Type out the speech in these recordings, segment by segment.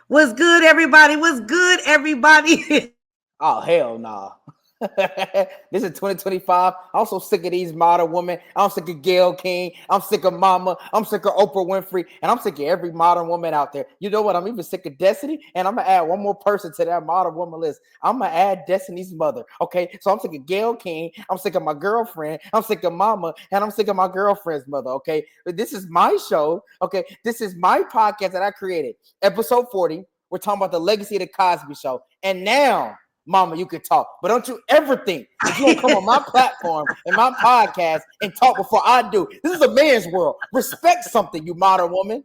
What's good, everybody? What's good, everybody? Oh hell nah. This is 2025. I'm so sick of these modern women. I'm sick of Gail King. I'm sick of Mama. I'm sick of Oprah Winfrey, and I'm sick of every modern woman out there. You know what? I'm even sick of Destiny, and I'm gonna add one more person to that modern woman list. I'm gonna add Destiny's mother. Okay, so I'm sick of Gail King. I'm sick of my girlfriend. I'm sick of Mama, and I'm sick of my girlfriend's mother. Okay, but this is my show. Okay, this is my podcast that I created. Episode 40. We're talking about the legacy of the Cosby Show, and now. Mama, you can talk, but don't you ever think that you will come on my platform and my podcast and talk before I do. This is a man's world. Respect something, you modern woman.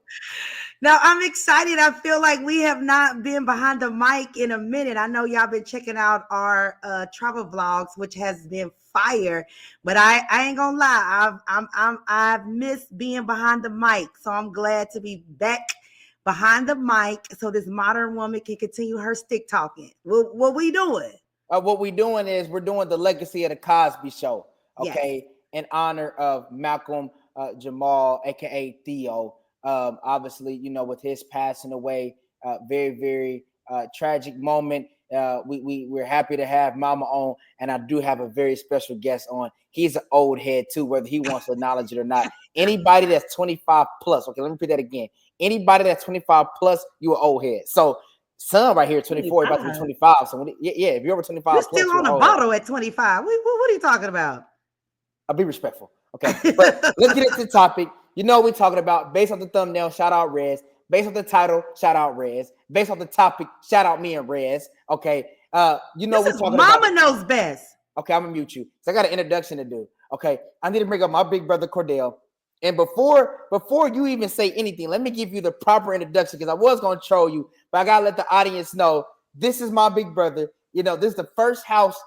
Now, I'm excited. I feel like we have not been behind the mic in a minute. I know y'all been checking out our travel vlogs, which has been fire. But I ain't gonna lie, I've missed being behind the mic, so I'm glad to be back behind the mic so this modern woman can continue her stick talking. What we doing? What we're doing is we're doing the legacy of the Cosby Show, Yes. okay, in honor of Malcolm Jamal, aka Theo. Obviously, you know, with his passing away, very, very tragic moment. We're happy to have Mama on, and I do have a very special guest on. He's an old head too, whether he wants to acknowledge it or not. Anybody that's 25 plus, okay, let me repeat that again. Anybody that's 25 plus, you an old head. So son right here, 24, about to be 25. So yeah, if you're over You're 25 plus, still you're on a old head. bottle at 25. What are you talking about? I'll be respectful. Okay. But let's get into the topic. You know what we're talking about. Based on the thumbnail, shout out Rez. Based on the title, shout out Rez. Based on the topic, shout out me and Rez. Okay. You know This we're is talking Mama about. knows best. Okay, I'm gonna mute you. So I got an introduction to do. Okay. I need to bring up my big brother Cordell. And before you even say anything, let me give you the proper introduction because I was gonna troll you, but I gotta let the audience know this is my big brother. You know, this is the first house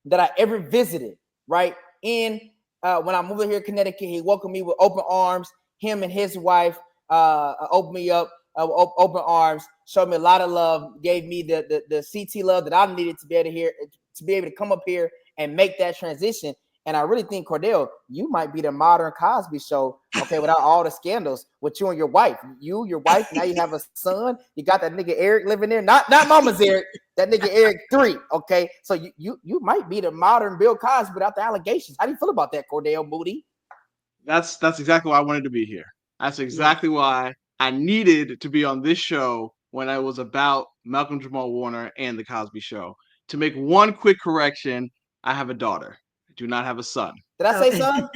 that I ever visited, right? In when I moved here to Connecticut, he welcomed me with open arms. Him and his wife opened me up, open arms, showed me a lot of love, gave me the CT love that I needed to be able to hear, to be able to come up here and make that transition. And I really think, Cordell, you might be the modern Cosby Show, okay, without all the scandals with you and your wife. You, your wife, now you have a son. You got that nigga Eric living there. Not Mama's Eric, that nigga Eric 3, okay? So you might be the modern Bill Cosby without the allegations. How do you feel about that, Cordell Moody? That's exactly why I wanted to be here. That's exactly why I needed to be on this show when I was about Malcolm-Jamal Warner and the Cosby Show. To make one quick correction, I have a daughter. I do not have a son. Did I say son?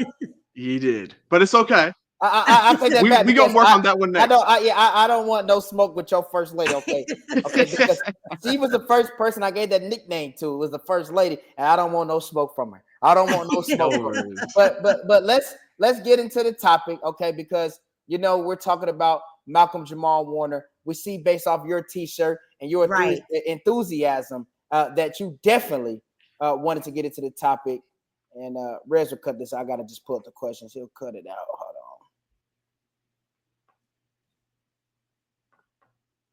He did, but it's okay. I take that back. We gonna work on that one next. I don't want no smoke with your first lady, okay? Okay, because she was the first person I gave that nickname to. Was the first lady, and I don't want no smoke from her. I don't want no smoke from her. But let's get into the topic, okay? Because you know we're talking about Malcolm-Jamal Warner. We see based off your T-shirt and your enthusiasm that you definitely wanted to get into the topic. And Rez will cut this. I gotta just pull up the questions. He'll cut it out. Hold on.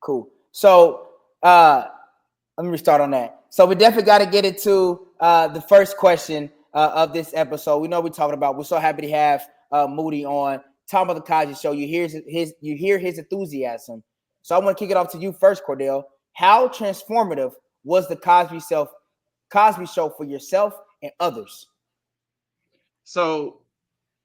Cool. So let me restart on that. So we definitely got to get into the first question of this episode. We know we're talking about. We're so happy to have Moody on. Talking about the Cosby Show. You hear his enthusiasm. So I want to kick it off to you first, Cordell. How transformative was the Cosby Show for yourself and others? So,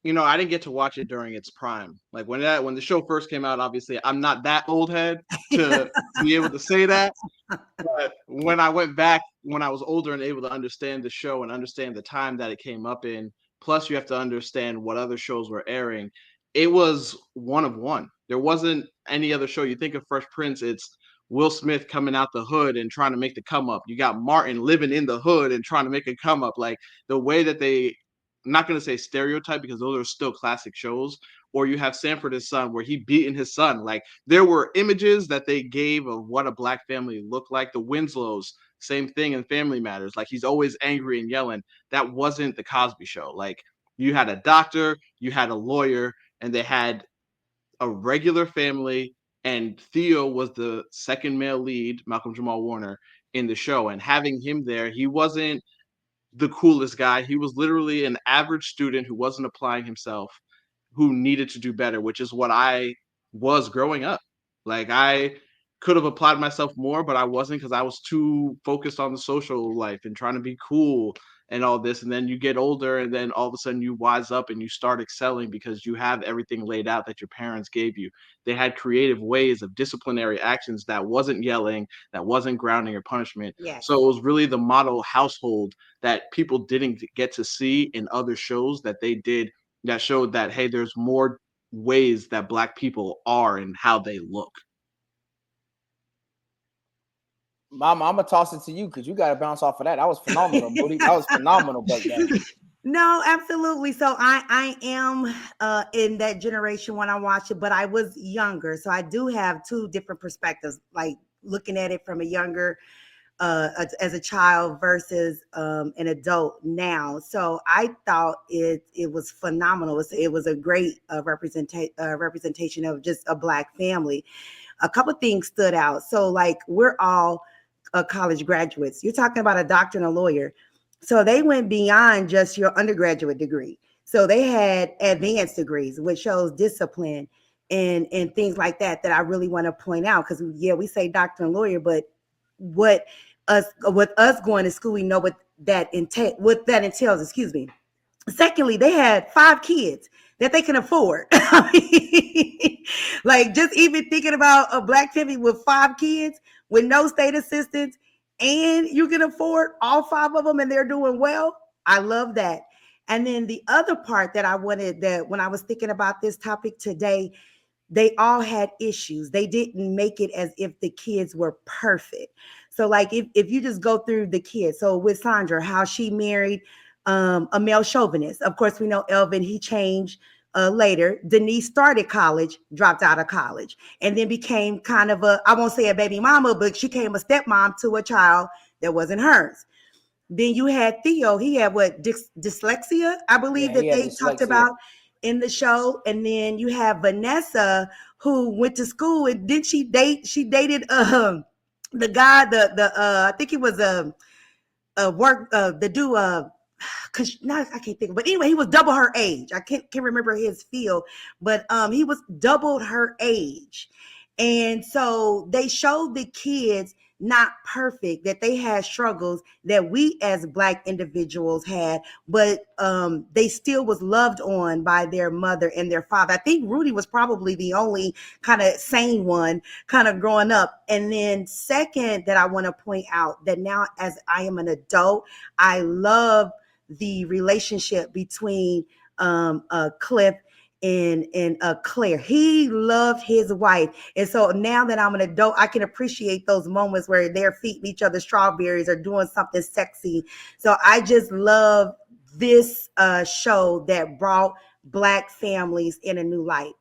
you know, I didn't get to watch it during its prime. Like when the show first came out, obviously I'm not that old head to be able to say that. But when I went back, when I was older and able to understand the show and understand the time that it came up in, plus you have to understand what other shows were airing, it was one of one. There wasn't any other show. You think of Fresh Prince, it's Will Smith coming out the hood and trying to make the come up. You got Martin living in the hood and trying to make a come up. Like the way that I'm not going to say stereotype because those are still classic shows. Or you have Sanford and Son where he beating his son. Like there were images that they gave of what a black family looked like. The Winslows, same thing in Family Matters. Like he's always angry and yelling. That wasn't the Cosby Show. Like you had a doctor, you had a lawyer, and they had a regular family. And Theo was the second male lead, Malcolm-Jamal Warner, in the show. And having him there, he wasn't the coolest guy. He was literally an average student who wasn't applying himself, who needed to do better, which is what I was growing up. Like could have applied myself more, but I wasn't because I was too focused on the social life and trying to be cool and all this. And then you get older, and then all of a sudden you wise up and you start excelling because you have everything laid out that your parents gave you. They had creative ways of disciplinary actions that wasn't yelling, that wasn't grounding or punishment. Yes. So it was really the model household that people didn't get to see in other shows that they did, that showed that, hey, there's more ways that Black people are and how they look. Mama, I'm gonna toss it to you because you got to bounce off of that. That was phenomenal, Booty. That was phenomenal breakdown. No, absolutely. So I am in that generation when I watched it, but I was younger, so I do have two different perspectives, like looking at it from a younger as a child versus an adult now. So I thought it was phenomenal. It was a great representation of just a Black family. A couple of things stood out. So like we're all college graduates. You're talking about a doctor and a lawyer. So they went beyond just your undergraduate degree. So they had advanced degrees, which shows discipline and things like that I really want to point out. Because yeah, we say doctor and lawyer, but with us going to school, we know what that entails. Excuse me. Secondly, they had 5 kids that they can afford. Like just even thinking about a Black family with 5 kids with no state assistance, and you can afford all 5 of them and they're doing well. I love that. And then the other part that I wanted, that when I was thinking about this topic today, they all had issues. They didn't make it as if the kids were perfect. So like if you just go through the kids, so with Sandra, how she married a male chauvinist. Of course, we know Elvin, he changed later. Denise started college, dropped out of college, and then became kind of I won't say a baby mama, but she became a stepmom to a child that wasn't hers. Then you had Theo. He had what, dyslexia, I believe, Yeah, that he had they talked dyslexia. about in the show. And then you have Vanessa, who went to school, and did she dated the guy, I think he was a work the dude because now I can't think of, but anyway, he was double her age. I can't remember his field, but he was doubled her age. And so they showed the kids not perfect, that they had struggles that we as Black individuals had, but they still was loved on by their mother and their father. I think Rudy was probably the only kind of sane one kind of growing up. And then second, that I want to point out, that now as I am an adult, I love the relationship between Cliff and Claire. He loved his wife. And so now that I'm an adult, I can appreciate those moments where they're feeding each other strawberries or doing something sexy. So I just love this show that brought Black families in a new light.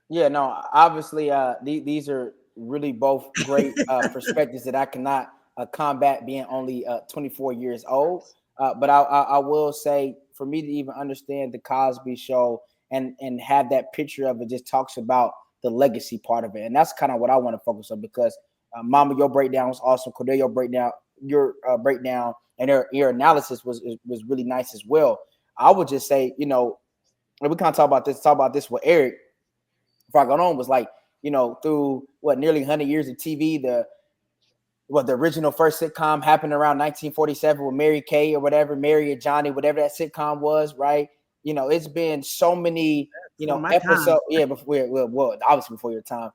Yeah, no, obviously, these are really both great perspectives that I cannot combat, being only 24 years old. But I will say, for me to even understand the Cosby Show and have that picture of it, just talks about the legacy part of it, and that's kind of what I want to focus on, because Mama, your breakdown was awesome. Cordell, your breakdown and your analysis was really nice as well. I would just say, we kind of talk about this with Eric before I got on, was like, through nearly 100 years of TV, the original first sitcom happened around 1947 with Mary Kay or whatever, Mary or Johnny, whatever that sitcom was, right? It's been so many, episodes. Yeah, obviously before your time,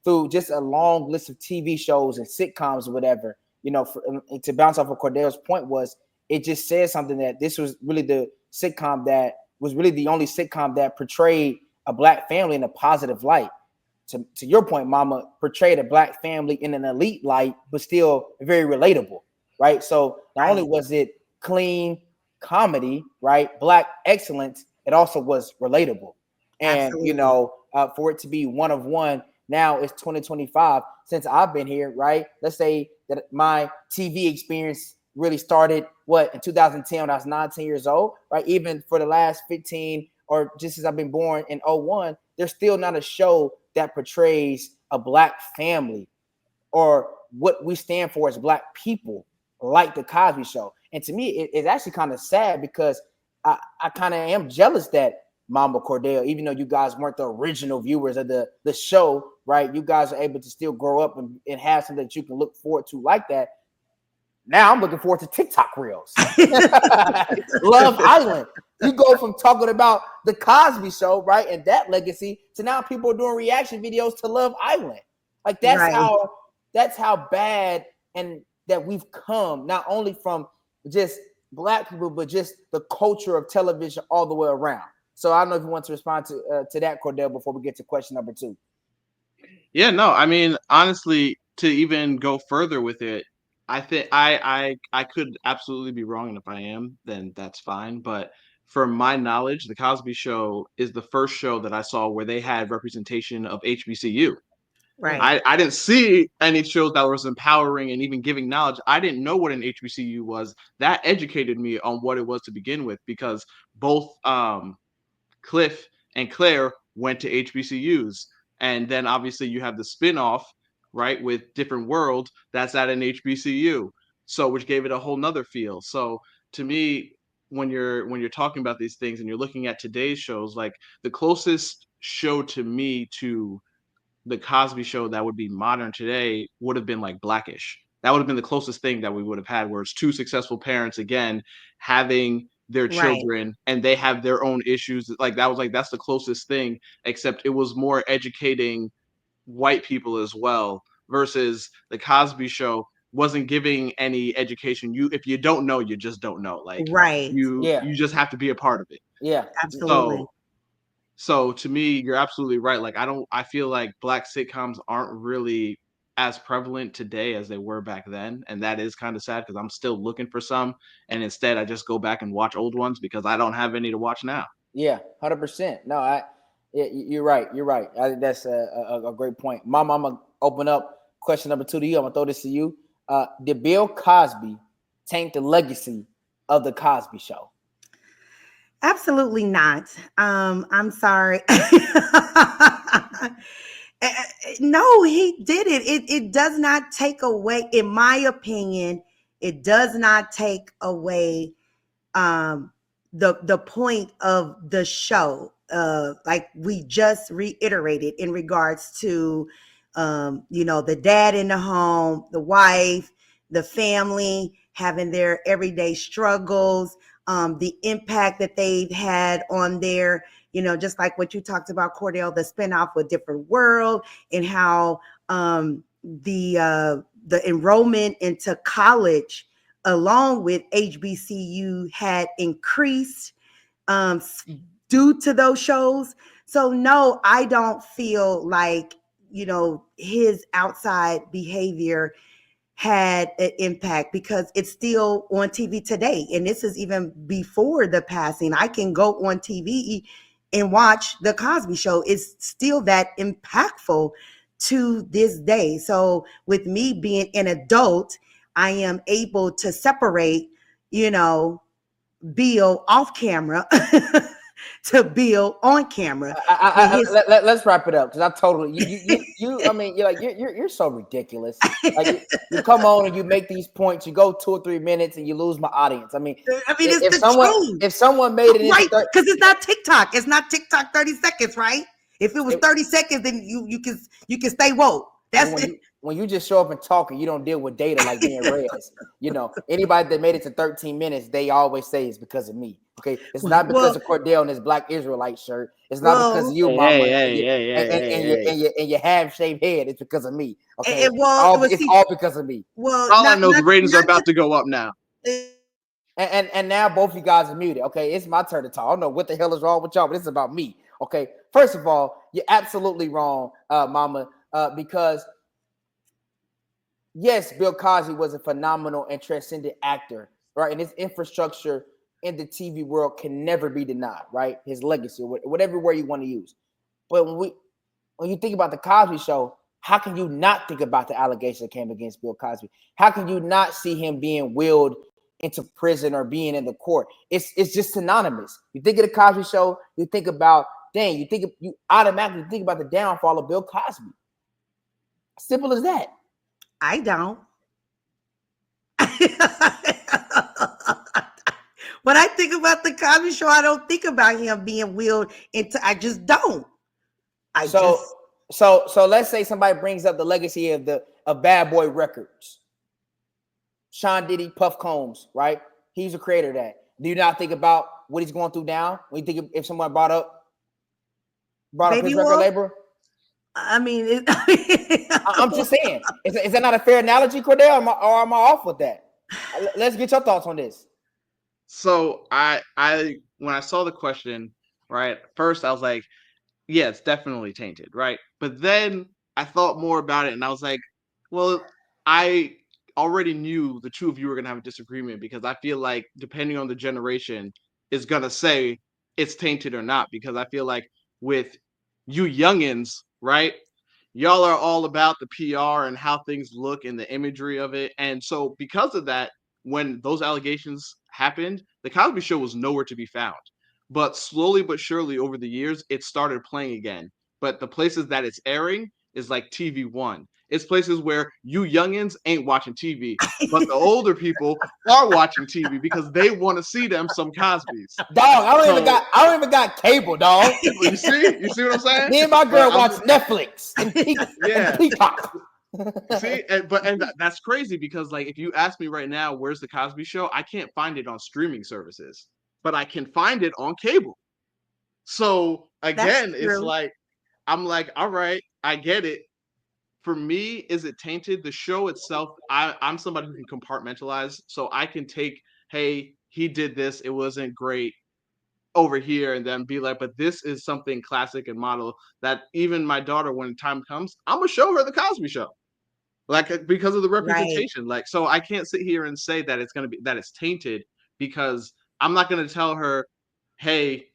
through just a long list of TV shows and sitcoms or whatever, to bounce off of Cordell's point, was it just says something that this was really the sitcom that was really the only sitcom that portrayed a Black family in a positive light. To your point, Mama, portrayed a Black family in an elite light, but still very relatable, right? So not only was it clean comedy, right, Black excellence, it also was relatable. And, for it to be one of one, now it's 2025 since I've been here, right? Let's say that my TV experience really started, in 2010 when I was 19 years old, right? Even for the last 15, or just since I've been born in 01, there's still not a show that portrays a Black family or what we stand for as Black people like the Cosby Show. And to me, it's actually kind of sad, because I kind of am jealous that Mama, Cordell, even though you guys weren't the original viewers of the show, right? You guys are able to still grow up and have something that you can look forward to like that. Now I'm looking forward to TikTok reels. Love Island. You go from talking about the Cosby Show, right, and that legacy to now people are doing reaction videos to Love Island. Like that's how bad and that we've come, not only from just Black people, but just the culture of television all the way around. So I don't know if you want to respond to that, Cordell, before we get to question number 2. Yeah, no, I mean, honestly, to even go further with it, I think I could absolutely be wrong, and if I am, then that's fine. But from my knowledge, the Cosby Show is the first show that I saw where they had representation of HBCU. Right. I didn't see any shows that was empowering and even giving knowledge. I didn't know what an HBCU was. That educated me on what it was to begin with, because both Cliff and Claire went to HBCUs. And then obviously you have the spinoff, right, with Different World, that's at an HBCU. So which gave it a whole nother feel. So to me, when you're talking about these things and you're looking at today's shows, like the closest show to me to the Cosby Show that would be modern today would have been like Blackish. That would have been the closest thing that we would have had, where it's two successful parents again having their Right. children and they have their own issues. Like that was like that's the closest thing, except it was more educating white people as well, versus the Cosby Show wasn't giving any education. You if you don't know, you just don't know. Like Right. you just have to be a part of it. Yeah. Absolutely. So to me, you're absolutely right. Like I feel like Black sitcoms aren't really as prevalent today as they were back then, and that is kind of sad because I'm still looking for some, and instead I just go back and watch old ones because I don't have any to watch now. Yeah, 100%. No, you're right. You're right. I think that's a great point. Mom, I'm gonna open up question number 2 to you. I'm gonna throw this to you. Did Bill Cosby taint the legacy of the Cosby Show? Absolutely not. I'm sorry. No, he didn't. It does not take away, in my opinion, it does not take away the point of the show. Like we just reiterated in regards to the dad in the home, the wife, the family having their everyday struggles, the impact that they've had on their, just like what you talked about, Cordell, the spinoff with Different World, and how the enrollment into college along with HBCU had increased due to those shows. So no, I don't feel like, his outside behavior had an impact, because it's still on TV today. And this is even before the passing. I can go on TV and watch the Cosby Show. It's still that impactful to this day. So with me being an adult, I am able to separate, Bill off camera to Bill on camera. Let's wrap it up, because I totally you. I mean, you're so ridiculous. Like you come on and you make these points, you go 2 or 3 minutes, and you lose my audience. I mean, it's the truth. If someone made it right, because it's not TikTok. It's not TikTok 30 seconds, right? If it was 30 seconds, then you can stay woke. That's it. When you just show up and talk and you don't deal with data like being Reyes, anybody that made it to 13 minutes, they always say it's because of me. Okay, it's not because of Cordell and his Black Israelite shirt. It's not because of you, Mama, and your half-shaved head. It's because of me. Okay, it's all because of me. Well, all I know, the ratings are about to go up now. And now both you guys are muted. Okay, it's my turn to talk. I don't know what the hell is wrong with y'all, but it's about me. Okay, first of all, you're absolutely wrong, Mama, because yes, Bill Cosby was a phenomenal and transcendent actor, right? And his infrastructure in the TV world can never be denied, right? His legacy, whatever word you want to use. But when you think about the Cosby Show, how can you not think about the allegations that came against Bill Cosby? How can you not see him being wheeled into prison or being in the court? It's just synonymous. You think of the Cosby Show, you think about, you automatically think about the downfall of Bill Cosby. Simple as that. I don't. When I think about the Cosby Show, I don't think about him being wheeled into. I just don't. So let's say somebody brings up the legacy of Bad Boy Records. Sean Diddy, Puff Combs, right? He's the creator of that. Do you not think about what he's going through now? When you think if someone brought up Baby his record Wolf? label? I mean, I'm just saying, is that not a fair analogy, Cordell, or am I off with that? Let's get your thoughts on this. So I when I saw the question, right, first I was like, yeah, it's definitely tainted, right? But then I thought more about it and I was like, well, I already knew the two of you were gonna have a disagreement because I feel like depending on the generation is gonna say it's tainted or not. Because I feel like with you youngins, right? Y'all are all about the PR and how things look and the imagery of it. And so because of that, when those allegations happened, the Cosby Show was nowhere to be found. But slowly but surely over the years, it started playing again. But the places that it's airing is like TV One. It's places where you youngins ain't watching TV, but the older people are watching TV because they want to see them some Cosbys. Dog, I don't even got cable, dog. You see what I'm saying? Me and my girl watch Netflix and Peacock. See, and that's crazy because like if you ask me right now, where's the Cosby Show? I can't find it on streaming services, but I can find it on cable. So again, it's like I'm like, all right, I get it. For me, is it tainted? The show itself, I'm somebody who can compartmentalize, so I can take, hey, he did this, it wasn't great over here, and then be like, but this is something classic and model that even my daughter, when time comes, I'm gonna show her the Cosby Show. Like because of the representation. Like, so I can't sit here and say that it's tainted because I'm not gonna tell her, hey,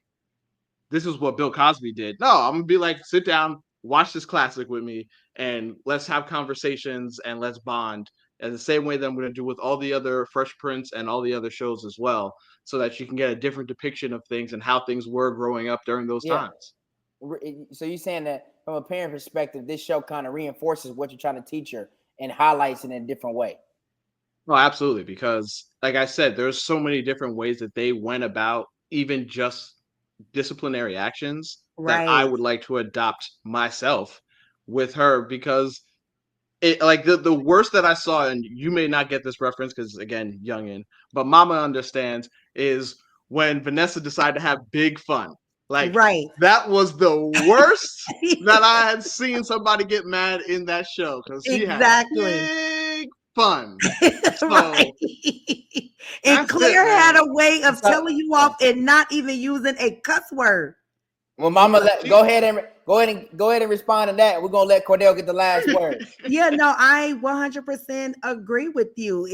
this is what Bill Cosby did. No, I'm gonna be like, sit down, watch this classic with me, and let's have conversations and let's bond. And the same way that I'm gonna do with all the other Fresh Prince and all the other shows as well, so that you can get a different depiction of things and how things were growing up during those times. So you're saying that from a parent perspective, this show kind of reinforces what you're trying to teach her and highlights it in a different way. No, absolutely. Because like I said, there's so many different ways that they went about even just disciplinary actions that I would like to adopt myself with her because it like the worst that I saw, and you may not get this reference because again, youngin, but Mama understands, is when Vanessa decided to have big fun. Like that was the worst that I had seen somebody get mad in that show because she had big fun. So, and Claire had a way of telling you off and not even using a cuss word. Well, Mama, go ahead and respond to that. We're gonna let Cordell get the last word. Yeah, no, I 100% agree with you.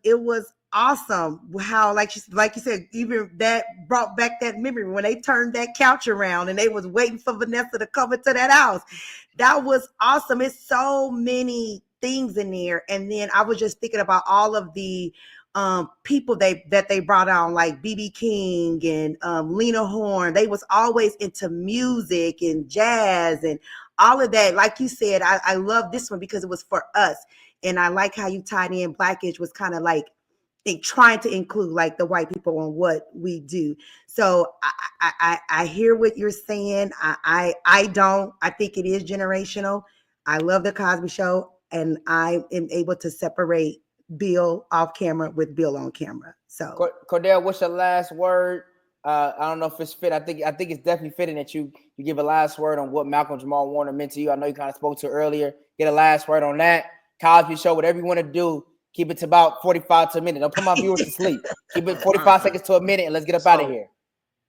It was awesome how, like you said, even that brought back that memory when they turned that couch around and they was waiting for Vanessa to come into that house. That was awesome. It's so many things in there. And then I was just thinking about all of the people that they brought on, like BB King and Lena Horne. They was always into music and jazz and all of that. Like you said, I love this one because it was for us. And I like how you tied in Blackish was kind of like trying to include like the white people on what we do. So I hear what you're saying. I think it is generational. I love the Cosby Show, and I am able to separate Bill off camera with Bill on camera. So Cordell, what's your last word? I don't know if it's fit. I think it's definitely fitting that you give a last word on what Malcolm-Jamal Warner meant to you. I know you kind of spoke to earlier. Get a last word on that. Cosby Show, whatever you want to do, keep it to about 45 to a minute. Don't put my viewers to sleep. Keep it 45 seconds to a minute, and let's get up out of here.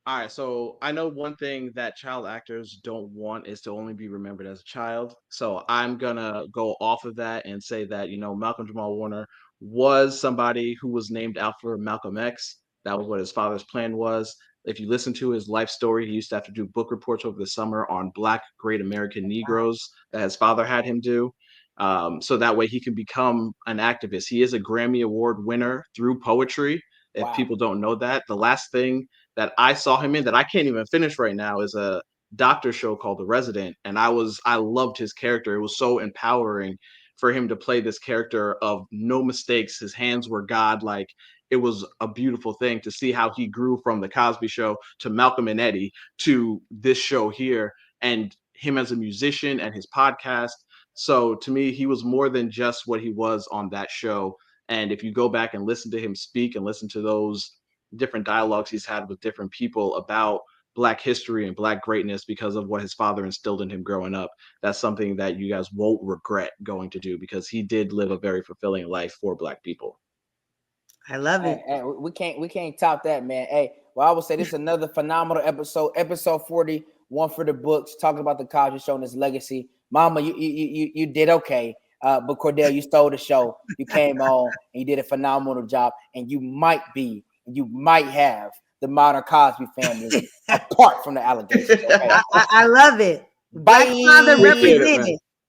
All right, so I know one thing that child actors don't want is to only be remembered as a child. So I'm gonna go off of that and say that, Malcolm-Jamal Warner was somebody who was named after Malcolm X. That was what his father's plan was. If you listen to his life story, he used to have to do book reports over the summer on Black great American Negroes that his father had him do. So that way he can become an activist. He is a Grammy Award winner through poetry. If people don't know that, the last thing that I saw him in that I can't even finish right now is a doctor show called The Resident. And I loved his character. It was so empowering for him to play this character of no mistakes. His hands were godlike. It was a beautiful thing to see how he grew from the Cosby Show to Malcolm and Eddie to this show here. And him as a musician and his podcast. So to me, he was more than just what he was on that show. And if you go back and listen to him speak and listen to those different dialogues he's had with different people about Black history and Black greatness because of what his father instilled in him growing up, that's something that you guys won't regret going to do, because he did live a very fulfilling life for Black people. I love it. Hey, we can't top that, man. Hey, well, I would say this is another phenomenal episode 40, one for the books, talking about the Cosby Show and its legacy. Mama, you did okay, but Cordell, you stole the show. You came on and you did a phenomenal job, and you might have the modern Cosby family apart from the allegations. Okay? I love it. Black father represented.